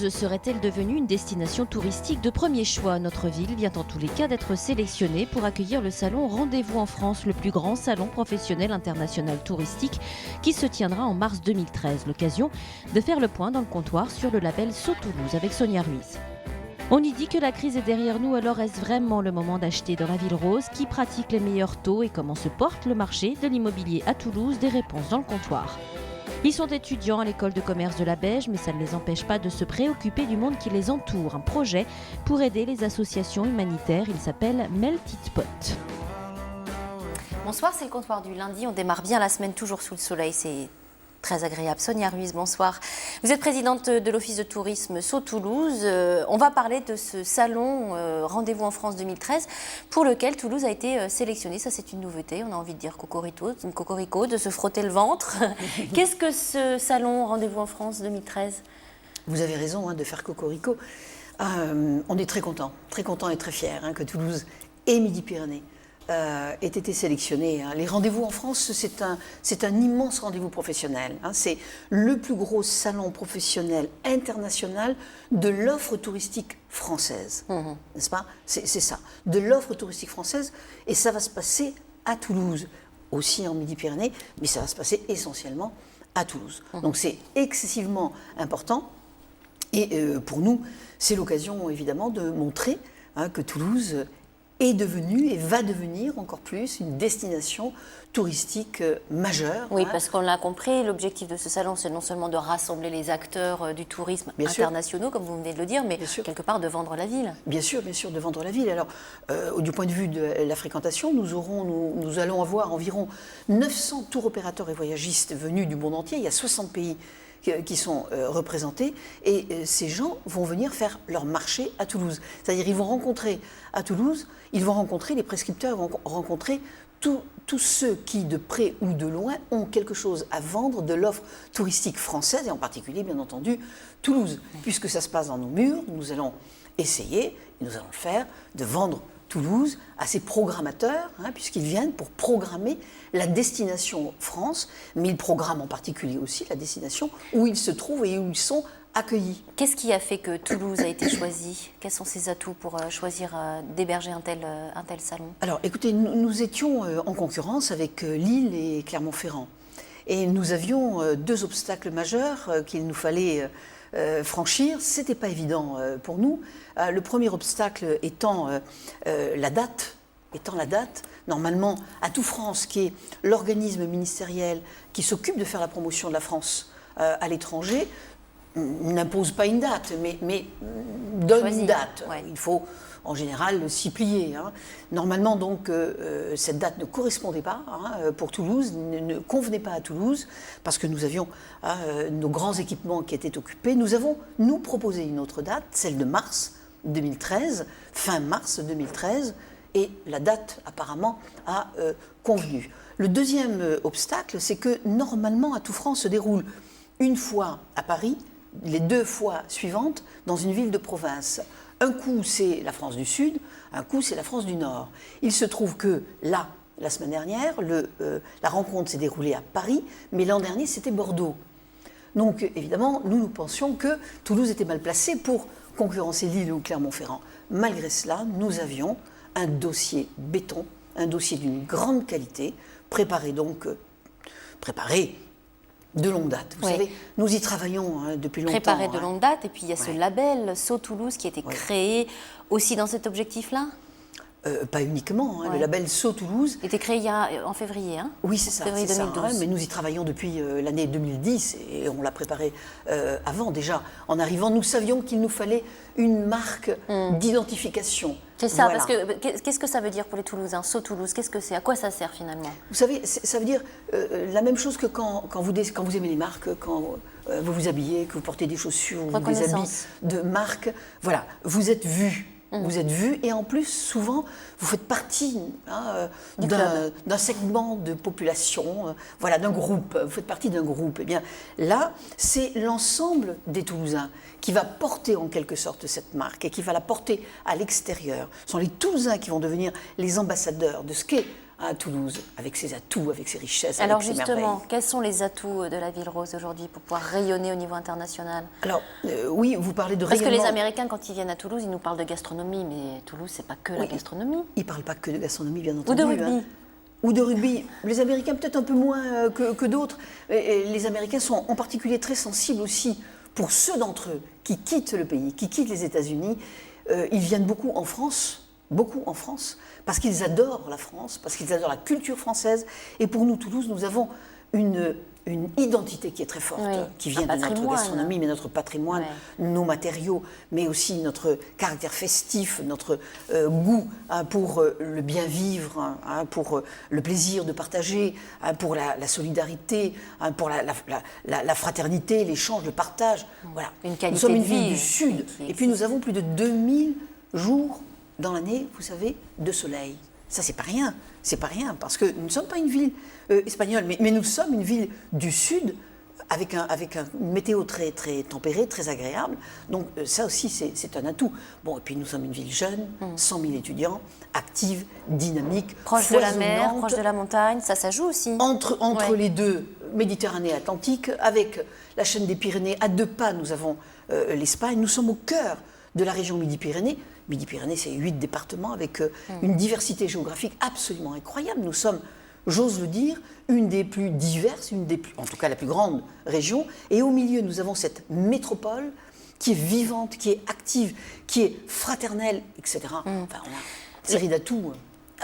Toulouse serait-elle devenue une destination touristique de premier choix? Notre ville vient en tous les cas d'être sélectionnée pour accueillir le salon Rendez-vous en France, le plus grand salon professionnel international touristique qui se tiendra en mars 2013. L'occasion de faire le point dans le comptoir sur le label Saut Toulouse avec Sonia Ruiz. On y dit que la crise est derrière nous, alors est-ce vraiment le moment d'acheter dans la ville rose? Qui pratique les meilleurs taux et comment se porte le marché de l'immobilier à Toulouse? Des réponses dans le comptoir. Ils sont étudiants à l'école de commerce de la Beige, mais ça ne les empêche pas de se préoccuper du monde qui les entoure. Un projet pour aider les associations humanitaires, il s'appelle Melted Pot. Bonsoir, c'est le comptoir du lundi. On démarre bien la semaine toujours sous le soleil, c'est très agréable. Sonia Ruiz, bonsoir. Vous êtes présidente de l'Office de tourisme Saut Toulouse. On va parler de ce salon Rendez-vous en France 2013 pour lequel Toulouse a été sélectionnée. Ça, c'est une nouveauté. On a envie de dire cocorico, de se frotter le ventre. Qu'est-ce que ce salon Rendez-vous en France 2013 ? Vous avez raison de faire cocorico. On est très content et très fiers que Toulouse et Midi-Pyrénées aient été sélectionnés. Les rendez-vous en France, c'est un immense rendez-vous professionnel. C'est le plus gros salon professionnel international de l'offre touristique française. N'est-ce pas ? C'est ça, de l'offre touristique française. Et ça va se passer à Toulouse, aussi en Midi-Pyrénées, mais ça va se passer essentiellement à Toulouse. Donc c'est excessivement important. Et pour nous, c'est l'occasion évidemment de montrer que Toulouse est devenue et va devenir encore plus une destination touristique majeure. Oui, parce qu'on l'a compris, l'objectif de ce salon, c'est non seulement de rassembler les acteurs du tourisme internationaux, comme vous venez de le dire, mais quelque part de vendre la ville. Bien sûr, de vendre la ville. Alors, du point de vue de la fréquentation, nous allons avoir environ 900 tours opérateurs et voyagistes venus du monde entier. Il y a 60 pays qui sont représentés, et ces gens vont venir faire leur marché à Toulouse. C'est-à-dire ils vont rencontrer à Toulouse, ils vont rencontrer les prescripteurs, ils vont rencontrer tous ceux qui, de près ou de loin, ont quelque chose à vendre de l'offre touristique française, et en particulier, bien entendu, Toulouse. Puisque ça se passe dans nos murs, nous allons essayer, et nous allons le faire, de vendre Toulouse à ses programmateurs, puisqu'ils viennent pour programmer la destination France, mais ils programment en particulier aussi la destination où ils se trouvent et où ils sont accueillis. Qu'est-ce qui a fait que Toulouse a été choisie? Quels sont ses atouts pour choisir d'héberger un tel salon? Alors écoutez, nous étions en concurrence avec Lille et Clermont-Ferrand. Et nous avions deux obstacles majeurs qu'il nous fallait franchir. Ce n'était pas évident pour nous. Le premier obstacle étant la date. Normalement, Atout France, qui est l'organisme ministériel qui s'occupe de faire la promotion de la France à l'étranger, n'impose pas une date, mais donne une date. Ouais. Il faut en général s'y plier. Normalement, donc, cette date ne correspondait pas pour Toulouse, ne convenait pas à Toulouse, parce que nous avions nos grands équipements qui étaient occupés. Nous avons, proposé une autre date, celle de mars 2013, fin mars 2013, et la date, apparemment, a convenu. Le deuxième obstacle, c'est que, normalement, Atout France se déroule une fois à Paris, les 2 fois suivantes dans une ville de province. Un coup, c'est la France du Sud, un coup, c'est la France du Nord. Il se trouve que là, la semaine dernière, la rencontre s'est déroulée à Paris, mais l'an dernier, c'était Bordeaux. Donc, évidemment, nous pensions que Toulouse était mal placée pour concurrencer Lille ou Clermont-Ferrand. Malgré cela, nous avions un dossier béton, un dossier d'une grande qualité, préparé de longue date. Vous savez, nous y travaillons depuis longtemps. Préparé de longue date, et puis il y a ce label Saut Toulouse qui a été créé aussi dans cet objectif-là. Pas uniquement, le label Saut Toulouse. Il était créé en février, Oui, c'est ça. Février 2012. Mais nous y travaillons depuis l'année 2010 et on l'a préparé avant déjà. En arrivant, nous savions qu'il nous fallait une marque d'identification. C'est ça, parce que qu'est-ce que ça veut dire pour les Toulousains, Saut Toulouse? Qu'est-ce que c'est? À quoi ça sert finalement? Vous savez, ça veut dire la même chose que quand vous aimez les marques, quand vous vous habillez, que vous portez des chaussures ou des habits de marque. Voilà, vous êtes vus. Vous êtes vus et en plus, souvent, vous faites partie d'un segment de population, d'un groupe. Vous faites partie d'un groupe. Eh bien, là, c'est l'ensemble des Toulousains qui va porter en quelque sorte cette marque et qui va la porter à l'extérieur. Ce sont les Toulousains qui vont devenir les ambassadeurs de ce qu'est à Toulouse, avec ses atouts, avec ses richesses, Alors avec ses justement, merveilles. quels sont les atouts de la Ville Rose aujourd'hui pour pouvoir rayonner au niveau international? Alors, oui, vous parlez de Parce que rayonnement. les Américains, quand ils viennent à Toulouse, ils nous parlent de gastronomie, mais Toulouse, c'est pas que la gastronomie. Ils ne parlent pas que de gastronomie, bien Ou entendu. de rugby. Ou de rugby. Les Américains, peut-être un peu moins que d'autres. Et les Américains sont en particulier très sensibles aussi pour ceux d'entre eux qui quittent le pays, qui quittent les États-Unis. Ils viennent beaucoup en France, parce qu'ils adorent la France, parce qu'ils adorent la culture française. Et pour nous, Toulouse, nous avons une identité qui est très forte, Oui, qui vient un de notre patrimoine. gastronomie, mais notre patrimoine, nos matériaux, mais aussi notre caractère festif, notre goût pour le bien vivre, pour le plaisir de partager, pour la solidarité, pour la fraternité, l'échange, le partage. Voilà. Une qualité nous sommes une de vie ville du Sud, qui et puis nous avons plus de 2000 jours dans l'année, vous savez, de soleil. Ça, c'est pas rien. C'est pas rien, parce que nous ne sommes pas une ville espagnole, mais nous sommes une ville du Sud avec une météo très, très tempérée, très agréable. Donc ça aussi, c'est un atout. Bon, et puis nous sommes une ville jeune, 100 000 étudiants, active, dynamique, Proche de la mer, foisonnante. proche de la montagne, ça joue aussi. Entre Ouais. les deux, Méditerranée et Atlantique, avec la chaîne des Pyrénées, à 2 pas, nous avons l'Espagne. Nous sommes au cœur de la région Midi-Pyrénées. Midi-Pyrénées, c'est 8 départements avec une diversité géographique absolument incroyable. Nous sommes, j'ose le dire, une des plus diverses, en tout cas la plus grande région. Et au milieu, nous avons cette métropole qui est vivante, qui est active, qui est fraternelle, etc. Enfin, on a une série d'atouts.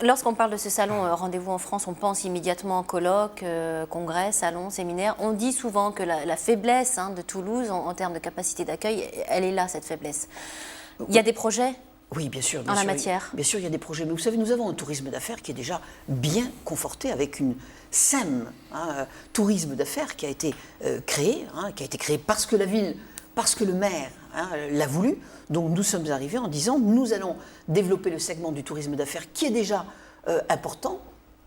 Lorsqu'on parle de ce salon Rendez-vous en France, on pense immédiatement colloques, congrès, salons, séminaires. On dit souvent que la faiblesse de Toulouse en termes de capacité d'accueil, elle est là, cette faiblesse. Il y a des projets Oui, bien sûr. en la matière. Bien sûr, il y a des projets. Mais vous savez, nous avons un tourisme d'affaires qui est déjà bien conforté avec une SEM, tourisme d'affaires, qui a été créé, parce que la ville, parce que le maire l'a voulu. Donc nous sommes arrivés en disant, nous allons développer le segment du tourisme d'affaires qui est déjà important.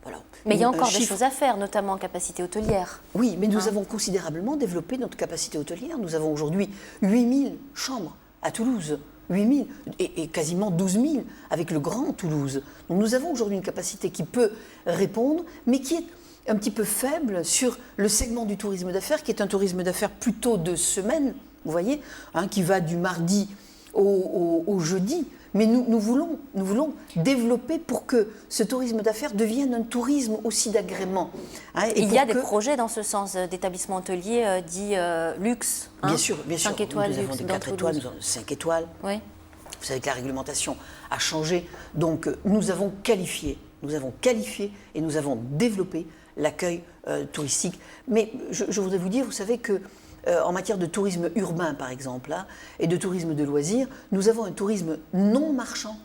Voilà. Mais il y a encore Un des chiffre- choses à faire, notamment en capacité hôtelière. Oui, mais nous avons considérablement développé notre capacité hôtelière. Nous avons aujourd'hui 8000 chambres à Toulouse. 8000 et quasiment 12 000 avec le Grand Toulouse. Donc nous avons aujourd'hui une capacité qui peut répondre, mais qui est un petit peu faible sur le segment du tourisme d'affaires, qui est un tourisme d'affaires plutôt de semaine, vous voyez, qui va du mardi au jeudi. Mais nous voulons développer pour que ce tourisme d'affaires devienne un tourisme aussi d'agrément. Et Il y a pour des projets dans ce sens d'établissements hôteliers dits luxe. Bien sûr, bien sûr. 5 étoiles nous avons luxe des dans 4 étoiles, Toulouse. nous avons 5 étoiles. Oui. Vous savez que la réglementation a changé. Donc nous avons qualifié et nous avons développé l'accueil touristique. Mais je voudrais vous dire, vous savez que en matière de tourisme urbain, par exemple, et de tourisme de loisirs, nous avons un tourisme non marchand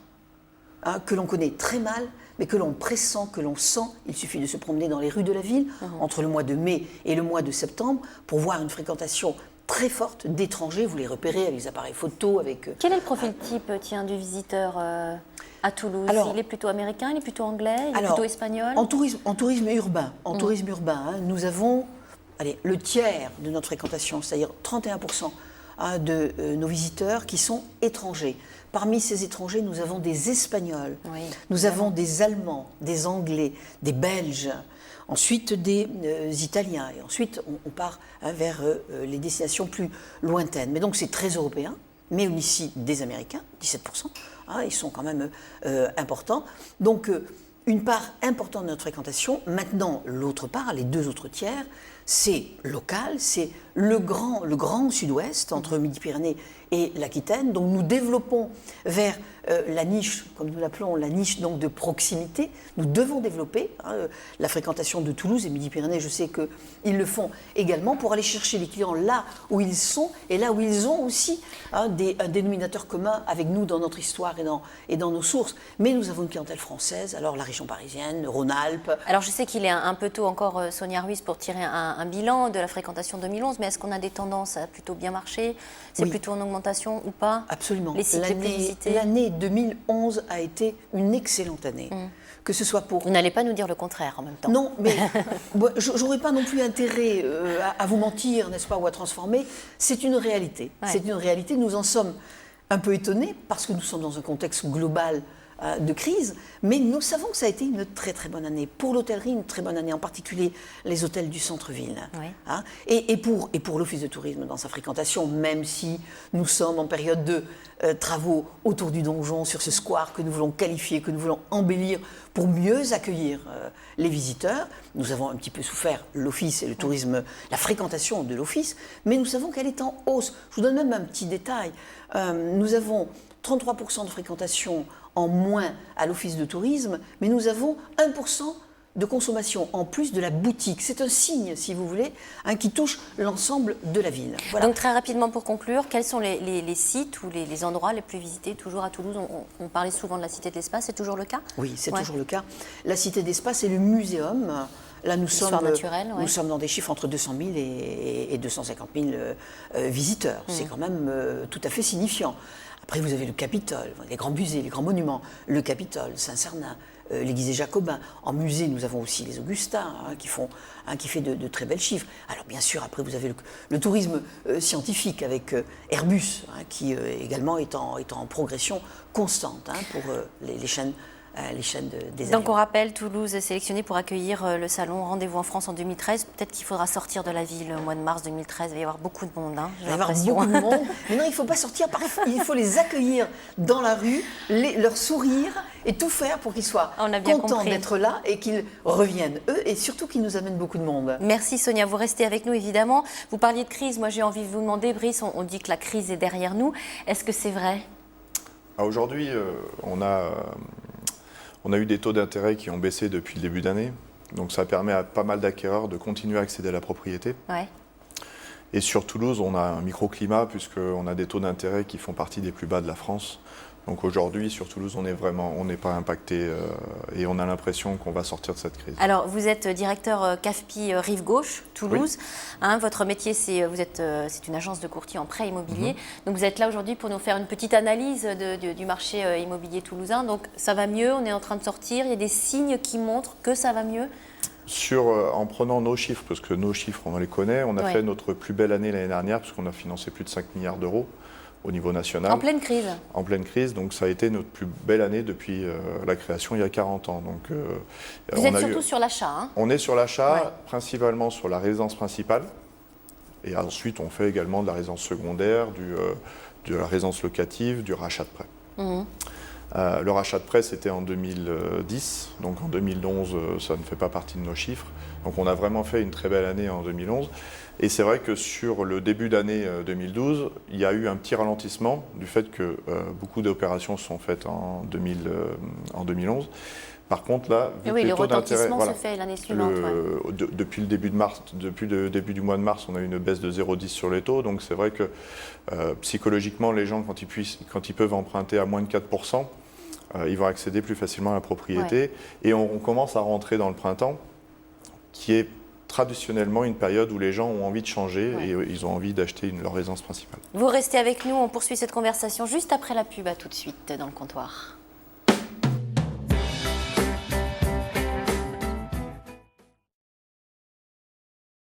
que l'on connaît très mal, mais que l'on pressent, que l'on sent. Il suffit de se promener dans les rues de la ville entre le mois de mai et le mois de septembre pour voir une fréquentation très forte d'étrangers. Vous les repérez avec les appareils photo, avec... Quel est le profil type du visiteur à Toulouse? Alors, il est plutôt américain, il est plutôt anglais, il est plutôt espagnol? En tourisme urbain, nous avons le tiers de notre fréquentation, c'est-à-dire 31% de nos visiteurs qui sont étrangers. Parmi ces étrangers, nous avons des Espagnols, Oui, nous avons des Allemands, des Anglais, des Belges, ensuite des Italiens, et ensuite on part vers les destinations plus lointaines. Mais donc c'est très européen, mais aussi des Américains, 17%, ils sont quand même importants. Donc une part importante de notre fréquentation. Maintenant, l'autre part, les 2 autres tiers, c'est local, c'est le grand sud-ouest, entre Midi-Pyrénées et l'Aquitaine. Donc nous développons vers la niche, comme nous l'appelons, la niche donc de proximité. Nous devons développer la fréquentation de Toulouse et Midi-Pyrénées. Je sais qu'ils le font également pour aller chercher les clients là où ils sont et là où ils ont aussi un dénominateur commun avec nous dans notre histoire et dans nos sources. Mais nous avons une clientèle française, alors la région parisienne, Rhône-Alpes. Alors je sais qu'il est un peu tôt encore, Sonia Ruiz, pour tirer un bilan de la fréquentation 2011, mais est-ce qu'on a des tendances à plutôt bien marcher? C'est Oui. plutôt en augmentation ou pas? Absolument. Les sites les plus visités? L'année 2011 a été une excellente année. Que ce soit pour... Vous n'allez pas nous dire le contraire en même temps. Non, mais j'aurais pas non plus intérêt à vous mentir, n'est-ce pas, ou à transformer. C'est une réalité. Ouais. C'est une réalité. Nous en sommes un peu étonnés parce que nous sommes dans un contexte global de crise, mais nous savons que ça a été une très très bonne année. Pour l'hôtellerie, une très bonne année, en particulier les hôtels du centre-ville. Oui. Hein. Et pour l'Office de tourisme dans sa fréquentation, même si nous sommes en période de travaux autour du donjon, sur ce square que nous voulons qualifier, que nous voulons embellir pour mieux accueillir les visiteurs. Nous avons un petit peu souffert, l'Office et le tourisme, la fréquentation de l'Office, mais nous savons qu'elle est en hausse. Je vous donne même un petit détail. Nous avons 33% de fréquentation en moins à l'Office de tourisme, mais nous avons 1% de consommation en plus de la boutique. C'est un signe, si vous voulez, qui touche l'ensemble de la ville. Voilà. Donc très rapidement pour conclure, quels sont les sites ou les endroits les plus visités toujours à Toulouse? On parlait souvent de la Cité de l'Espace, c'est toujours le cas? Oui, c'est toujours le cas. La Cité d'Espace et le Muséum. Là, nous sommes dans des chiffres entre 200 000 et 250 000 visiteurs. C'est quand même tout à fait signifiant. Après, vous avez le Capitole, les grands musées, les grands monuments, le Capitole, Saint-Cernin, l'église des Jacobins. En musée, nous avons aussi les Augustins qui fait de très belles chiffres. Alors bien sûr, après vous avez le tourisme scientifique avec Airbus qui également est en progression constante pour les chaînes des avions. Donc on rappelle, Toulouse est sélectionnée pour accueillir le salon Rendez-vous en France en 2013. Peut-être qu'il faudra sortir de la ville au mois de mars 2013. Il va y avoir beaucoup de monde. Il va y avoir beaucoup de monde. Mais non, il ne faut pas sortir. Il faut les accueillir dans la rue, leur sourire et tout faire pour qu'ils soient contents d'être là et qu'ils reviennent, eux, et surtout qu'ils nous amènent beaucoup de monde. Merci Sonia, vous restez avec nous évidemment. Vous parliez de crise, moi j'ai envie de vous demander, Brice, on dit que la crise est derrière nous. Est-ce que c'est vrai? Aujourd'hui, on a eu des taux d'intérêt qui ont baissé depuis le début d'année. Donc ça permet à pas mal d'acquéreurs de continuer à accéder à la propriété. Ouais. Et sur Toulouse, on a un microclimat puisqu'on a des taux d'intérêt qui font partie des plus bas de la France. Donc aujourd'hui, sur Toulouse, on n'est pas impacté et on a l'impression qu'on va sortir de cette crise. Alors, vous êtes directeur CAFPI Rive Gauche, Toulouse. Oui. Votre métier, c'est une agence de courtier en prêt immobilier. Donc, vous êtes là aujourd'hui pour nous faire une petite analyse du marché immobilier toulousain. Donc, ça va mieux, on est en train de sortir. Il y a des signes qui montrent que ça va mieux. En prenant nos chiffres, parce que nos chiffres, on les connaît, on a fait notre plus belle année l'année dernière, puisqu'on a financé plus de 5 milliards d'euros au niveau national. En pleine crise. En pleine crise, donc ça a été notre plus belle année depuis la création il y a 40 ans. Donc, vous êtes surtout sur l'achat. On est sur l'achat, principalement sur la résidence principale. Et ensuite, on fait également de la résidence secondaire, de la résidence locative, du rachat de prêt. Le rachat de prêt, c'était en 2010. Donc en 2011, ça ne fait pas partie de nos chiffres. Donc on a vraiment fait une très belle année en 2011. Et c'est vrai que sur le début d'année 2012, il y a eu un petit ralentissement du fait que beaucoup d'opérations sont faites en 2011. Par contre, là, vu que le retentissement se fait l'année suivante. Depuis le début du mois de mars, on a eu une baisse de 0,10 sur les taux. Donc c'est vrai que psychologiquement, les gens, quand ils peuvent emprunter à moins de 4%, ils vont accéder plus facilement à la propriété. Et on commence à rentrer dans le printemps, qui est traditionnellement une période où les gens ont envie de changer et ils ont envie d'acheter leur résidence principale. Vous restez avec nous, on poursuit cette conversation juste après la pub. À tout de suite dans le comptoir.